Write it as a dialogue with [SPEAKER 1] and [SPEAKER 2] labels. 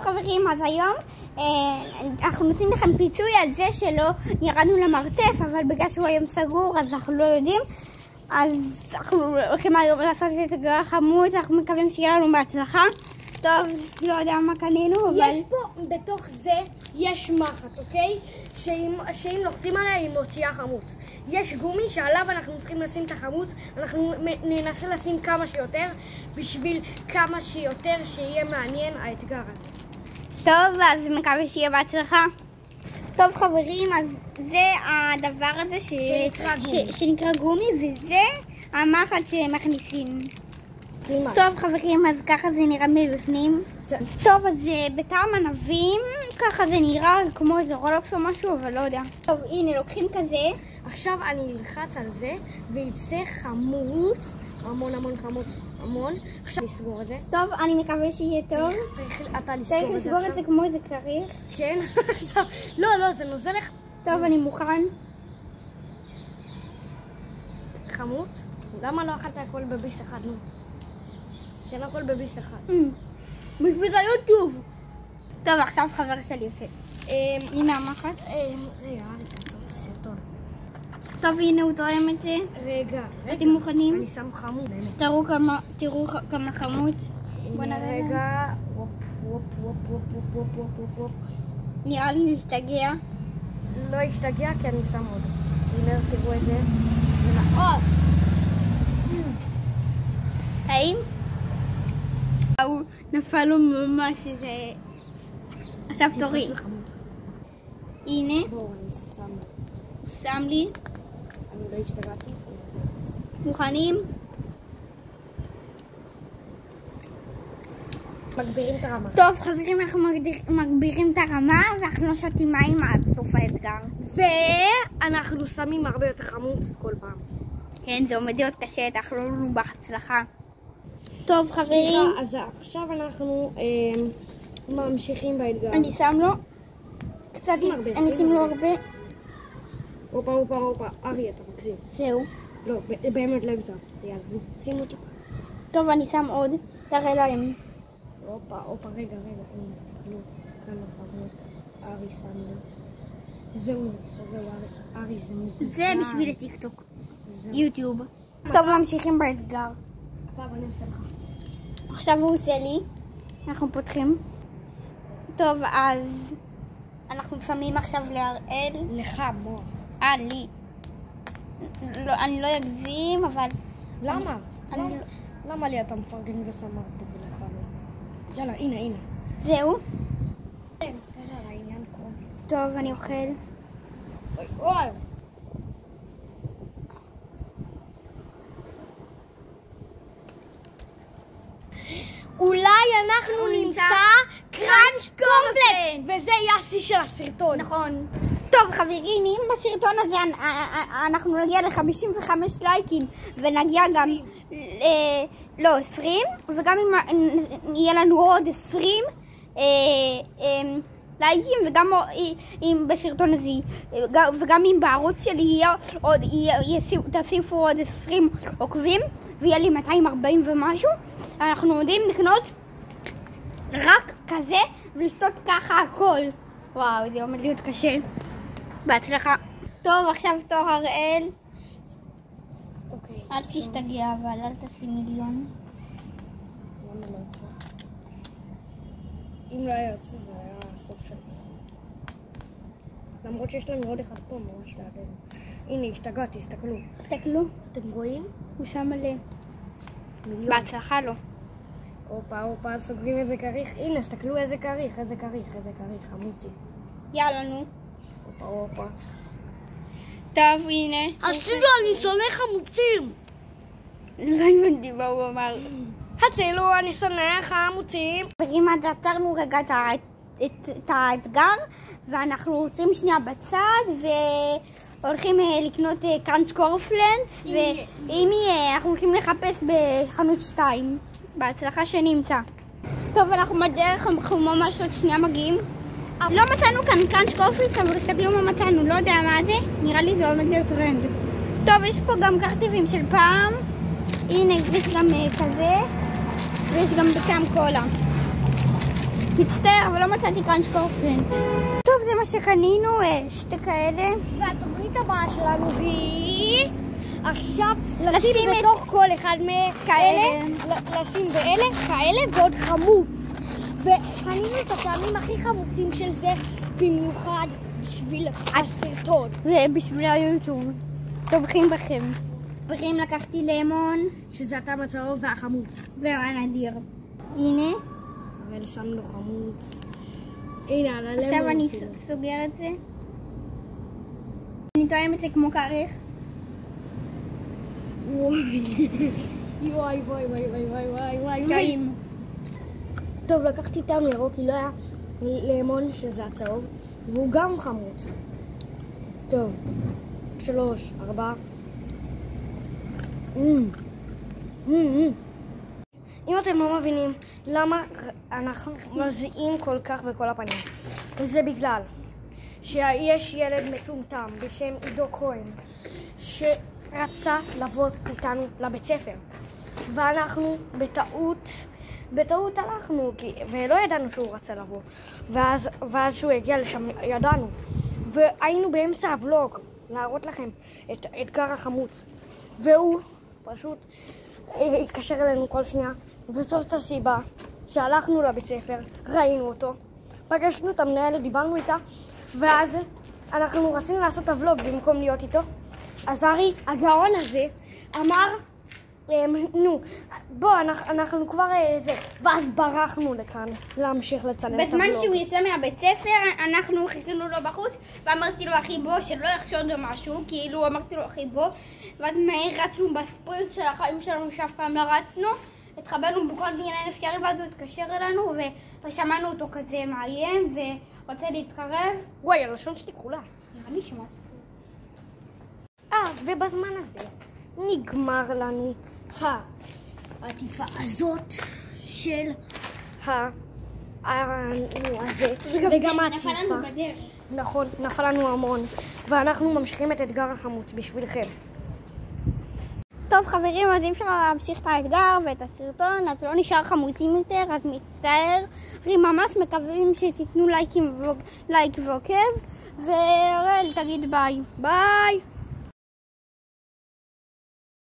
[SPEAKER 1] חברים, אז היום אנחנו נותנים לכם פיצוי על זה שלא ירדנו למרתף, אבל בגלל שהוא היום סגור אז אנחנו לא יודעים. אז אנחנו הולכים היום לעשות את אתגר החמוד, אנחנו מקווים שיהיה לנו בהצלחה. טוב, לא יודע מה קנינו, אבל...
[SPEAKER 2] יש פה, בתוך זה, יש מחט, אוקיי? שאם לוחצים עליה היא מוציאה חמוץ. יש גומי שעליו אנחנו צריכים לשים את החמוץ, אנחנו ננסה לשים כמה שיותר, בשביל כמה שיותר שיהיה מעניין האתגר הזה.
[SPEAKER 1] טוב, אז מקווה שיהיה בהצלחה. טוב חברים, אז זה הדבר הזה שנקרא גומי, וזה המחט שמכניסים. טוב חברים, אז ככה זה נראה מבפנים. טוב, אז בטעם ענבים, ככה זה נראה כמו איזה רולקס או משהו, אבל לא יודע. טוב, הנה, לוקחים כזה.
[SPEAKER 2] עכשיו אני אלחץ על זה, ויצא חמוץ. המון חמוץ, המון. עכשיו נסגור את זה.
[SPEAKER 1] טוב, אני מקווה שיהיה טוב.
[SPEAKER 2] צריך לסגור
[SPEAKER 1] את זה כמו איזה כריך.
[SPEAKER 2] כן, עכשיו, לא, זה נוזל לך.
[SPEAKER 1] טוב, אני מוכן.
[SPEAKER 2] חמוץ? למה לא אכלת הכל בביס אחד, נו? כן, הכל בביס אחד.
[SPEAKER 1] בשביל היוטיוב. טוב, עכשיו חבר שלי עושה. הנה המחט.
[SPEAKER 2] רגע, תעשו את הסרטון.
[SPEAKER 1] טוב, הנה הוא תואם את זה.
[SPEAKER 2] רגע.
[SPEAKER 1] אתם מוכנים?
[SPEAKER 2] אני שם חמוד, באמת.
[SPEAKER 1] תראו כמה חמוץ. בוא נראה.
[SPEAKER 2] רגע. וופ.
[SPEAKER 1] נראה לי הוא השתגע.
[SPEAKER 2] לא השתגע כי אני שם עוד. הנה, תראו את זה. זה מאוד.
[SPEAKER 1] טעים? הוא נפל לו ממש איזה... עכשיו תורי. הנה.
[SPEAKER 2] בואו, אני שם.
[SPEAKER 1] הוא שם לי.
[SPEAKER 2] אני לא השתגעתי.
[SPEAKER 1] מוכנים?
[SPEAKER 2] מגבירים את הרמה.
[SPEAKER 1] טוב חברים, אנחנו מגבירים את הרמה ואנחנו לא שותים מים עד סוף האתגר.
[SPEAKER 2] ואנחנו שמים הרבה יותר חמוץ כל פעם.
[SPEAKER 1] כן, זה עומד להיות קשה, תאכלו לנו בהצלחה. טוב חברים.
[SPEAKER 2] אז עכשיו אנחנו ממשיכים באתגר.
[SPEAKER 1] אני שם לו קצת, אני שם לו הרבה.
[SPEAKER 2] הופה, ארי אתה מגזים.
[SPEAKER 1] זהו.
[SPEAKER 2] לא, באמת לא הגזם. יאללה, שים אותו.
[SPEAKER 1] טוב, אני שם עוד. תראה להם.
[SPEAKER 2] הופה, רגע, הנה, תסתכלו. כמה חברות ארי שם לי. זהו, ארי זה מוגזם.
[SPEAKER 1] זה בשביל הטיקטוק. יוטיוב. טוב, ממשיכים באתגר.
[SPEAKER 2] טוב, אני עושה לך.
[SPEAKER 1] עכשיו הוא עושה לי. אנחנו פותחים. טוב, אז אנחנו שמים עכשיו להראל.
[SPEAKER 2] לך, מוח.
[SPEAKER 1] לי. לא, אני לא אגזים, אבל...
[SPEAKER 2] למה? למה לי אתה מפרגן ושם הרבה ולך לא? יאללה, הנה.
[SPEAKER 1] זהו?
[SPEAKER 2] כן, בסדר, העניין קרוב.
[SPEAKER 1] טוב, אני אוכל.
[SPEAKER 2] אוי. אולי אנחנו נמצא קראנץ' קורנפלקס, וזה יאסי של הסרטון.
[SPEAKER 1] נכון. טוב חברים, אם בסרטון הזה אנחנו נגיע ל-55 לייקים ונגיע גם לא 20, וגם אם יהיה לנו עוד 20 לייקים, וגם אם בסרטון הזה וגם אם בערוץ שלי תוסיפו עוד 20 עוקבים ויהיה לי 240 ומשהו, אנחנו יודעים לקנות רק כזה ולשתות ככה הכל. וואו, זה עומד להיות קשה. בהצלחה. טוב, עכשיו תור הראל.
[SPEAKER 2] אוקיי.
[SPEAKER 1] אל תשתגע, אבל אל תשים מיליון.
[SPEAKER 2] למה לא יוצא? אם לא היה יוצא זה היה הסוף שלנו. למרות שיש לנו עוד אחד פה ממש לידינו. הנה, השתגעתי, תסתכלו.
[SPEAKER 1] תסתכלו.
[SPEAKER 2] אתם רואים?
[SPEAKER 1] הוא שם מלא.
[SPEAKER 2] מיליון.
[SPEAKER 1] בהצלחה לו.
[SPEAKER 2] הופה, סוגרים איזה כריך. הנה, תסתכלו איזה כריך, חמוצי.
[SPEAKER 1] יאללה, נו.
[SPEAKER 2] הופה.
[SPEAKER 1] טוב, הנה.
[SPEAKER 2] אפילו אני שונא חמוצים.
[SPEAKER 1] לא הבנתי מה הוא אמר.
[SPEAKER 2] הצילו, אני שונא חמוצים.
[SPEAKER 1] אם עד עצרנו רגע את האתגר, ואנחנו רוצים שנייה בצד, והולכים לקנות קראנץ' קורנפלקס, ואם יהיה, אנחנו הולכים לחפש בחנות 2. בהצלחה שנמצא. טוב, אנחנו בדרך, אנחנו ממש עוד שנייה מגיעים. לא מצאנו כאן קראנץ' קורנפלקס, אבל תסתכלו מה מצאנו, לא יודע מה זה. נראה לי זה עומד להיות טרנד. טוב, יש פה גם קרטיבים של פעם. הנה, יש גם כזה, ויש גם בטעם קולה. מצטער, אבל לא מצאתי קראנץ' קורנפלקס. טוב, זה מה שקנינו, שתי כאלה.
[SPEAKER 2] והתוכנית הבאה שלנו היא עכשיו לשים בתוך כל אחד מאלה, לשים באלה, כאלה ועוד חמוץ. וקנינו את הטעמים הכי חמוצים של זה, במיוחד בשביל הסרטון.
[SPEAKER 1] ובשביל היוטיוב. תומכים בכם. בכם לקחתי למון.
[SPEAKER 2] שזה הטעם הצהוב והחמוץ.
[SPEAKER 1] והנדיר. הנה.
[SPEAKER 2] אבל שמנו חמוץ. הנה, על הלמון.
[SPEAKER 1] עכשיו אני סוגר את זה. אני טועם את זה כמו כריך.
[SPEAKER 2] וואי, וואי, וואי, וואי, וואי, וואי, וואי.
[SPEAKER 1] טעים.
[SPEAKER 2] טוב, לקחתי טעם ירוק, כי לא היה לימון שזה הצהוב, והוא גם חמוץ. טוב, 3, 4. אם אתם לא מבינים למה אנחנו מזיעים כל כך בכל הפנים, וזה בגלל שיש ילד מטומטם בשם עידו כהן שרצה לבוא איתנו לבית ספר, ואנחנו בטעות הלכנו, ולא ידענו שהוא רצה לבוא, ואז שהוא הגיע לשם ידענו, והיינו באמצע הוולוג להראות לכם את אתגר החמוץ, והוא פשוט התקשר אלינו כל שנייה, וזאת הסיבה שהלכנו לבית ספר, ראינו אותו, פגשנו את המנהלת, דיברנו איתה, ואז אנחנו רצינו לעשות את הוולוג במקום להיות איתו. אז ארי, הגאון הזה, אמר, נו, בוא, אנחנו כבר זה, ואז ברחנו לכאן להמשיך לצלם את הוולוג.
[SPEAKER 1] בזמן שהוא יצא מהבית ספר, אנחנו חיכינו לו בחוץ, ואמרתי לו אחי בוא, שלא יחשוד במשהו, כאילו אמרתי לו אחי בוא, ואז מהר רצנו בספרינט של החיים שלנו שאף פעם לא רצנו, התחבאנו בכל עניין אפשרי, ואז הוא התקשר אלינו, ושמענו אותו כזה מאיים, ורוצה להתקרב.
[SPEAKER 2] וואי, הלשון שלי כחולה.
[SPEAKER 1] אני שמעתי.
[SPEAKER 2] ובזמן הזה נגמר לנו העטיפה הזאת של הזה, וגם העטיפה.
[SPEAKER 1] נפל לנו בדרך.
[SPEAKER 2] נכון, נפל לנו המון, ואנחנו ממשיכים את אתגר החמוץ בשבילכם.
[SPEAKER 1] טוב חברים, אז אם אפשר להמשיך את האתגר ואת הסרטון, אז לא נשאר חמוצים יותר, אז מצטער. ממש מקווים שתיתנו לייק ועוקב, ואורל תגיד ביי.
[SPEAKER 2] ביי!